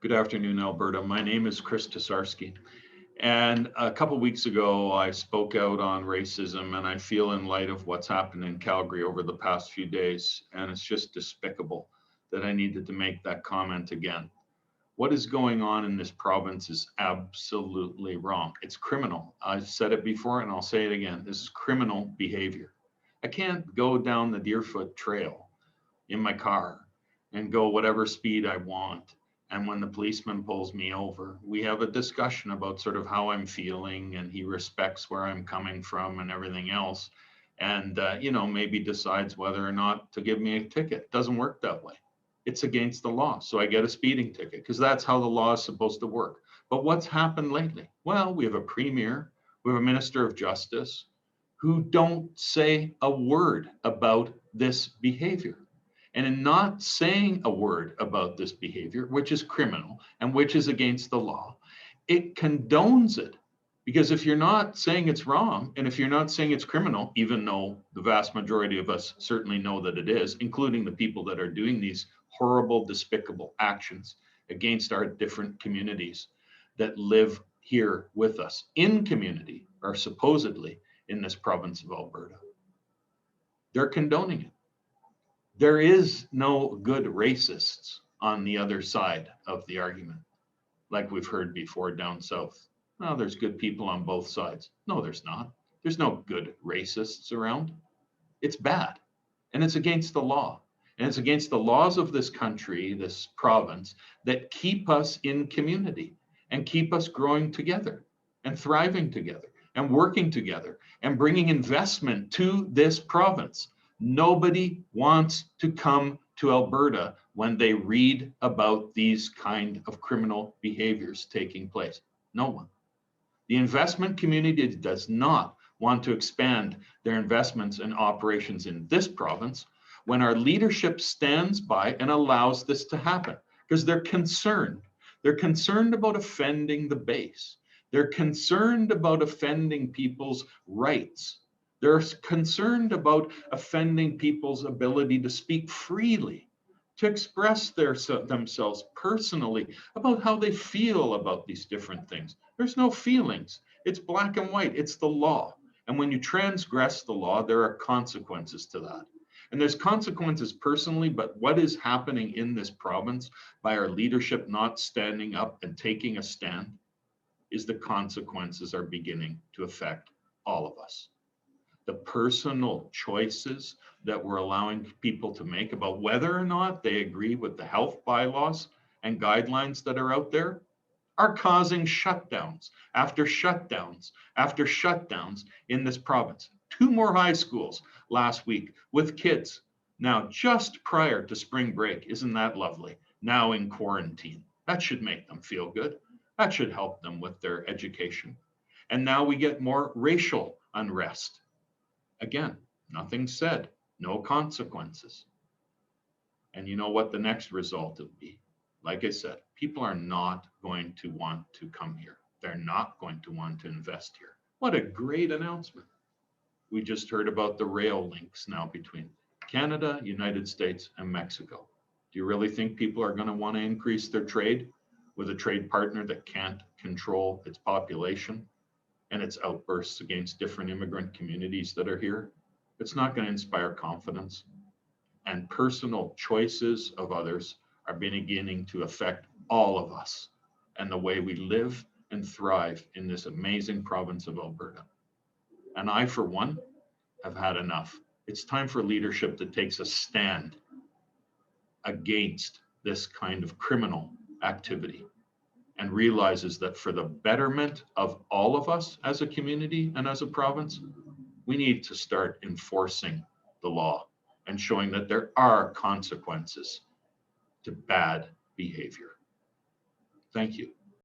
Good afternoon, Alberta. My name is Chris Tesarski. And a couple weeks ago, I spoke out on racism, and I feel in light of what's happened in Calgary over the past few days, and it's just despicable that I needed to make that comment again. What is going on in this province is absolutely wrong. It's criminal. I've said it before and I'll say it again. This is criminal behavior. I can't go down the Deerfoot Trail in my car and go whatever speed I want. And when the policeman pulls me over, we have a discussion about sort of how I'm feeling, and he respects where I'm coming from and everything else. And, maybe decides whether or not to give me a ticket. It doesn't work that way. It's against the law. So I get a speeding ticket because that's how the law is supposed to work. But what's happened lately? Well, we have a premier, we have a minister of justice who don't say a word about this behavior. And in not saying a word about this behavior, which is criminal and which is against the law, it condones it. Because if you're not saying it's wrong, and if you're not saying it's criminal, even though the vast majority of us certainly know that it is, including the people that are doing these horrible, despicable actions against our different communities that live here with us in community, or supposedly in this province of Alberta, they're condoning it. There is no good racists on the other side of the argument, like we've heard before down south. Well, there's good people on both sides. No, there's not. There's no good racists around. It's bad. And it's against the law. And it's against the laws of this country, this province, that keep us in community and keep us growing together and thriving together and working together and bringing investment to this province. Nobody wants to come to Alberta when they read about these kind of criminal behaviors taking place. No one. The investment community does not want to expand their investments and operations in this province when our leadership stands by and allows this to happen, because they're concerned. They're concerned about offending the base. They're concerned about offending people's rights. They're concerned about offending people's ability to speak freely, to express themselves personally about how they feel about these different things. There's no feelings. It's black and white. It's the law. And when you transgress the law, there are consequences to that. And there's consequences personally, but what is happening in this province by our leadership not standing up and taking a stand is the consequences are beginning to affect all of us. The personal choices that we're allowing people to make about whether or not they agree with the health bylaws and guidelines that are out there are causing shutdowns after shutdowns after shutdowns in this province. 2 more high schools last week with kids now just prior to spring break. Isn't that lovely? Now in quarantine. That should make them feel good. That should help them with their education. And now we get more racial unrest. Again, nothing said, no consequences. And you know what the next result would be? Like I said, people are not going to want to come here. They're not going to want to invest here. What a great announcement. We just heard about the rail links now between Canada, United States, and Mexico. Do you really think people are going to want to increase their trade with a trade partner that can't control its population and its outbursts against different immigrant communities that are here? It's not going to inspire confidence. And personal choices of others are beginning to affect all of us and the way we live and thrive in this amazing province of Alberta. And I, for one, have had enough. It's time for leadership that takes a stand against this kind of criminal activity and realizes that for the betterment of all of us as a community and as a province, we need to start enforcing the law and showing that there are consequences to bad behavior. Thank you.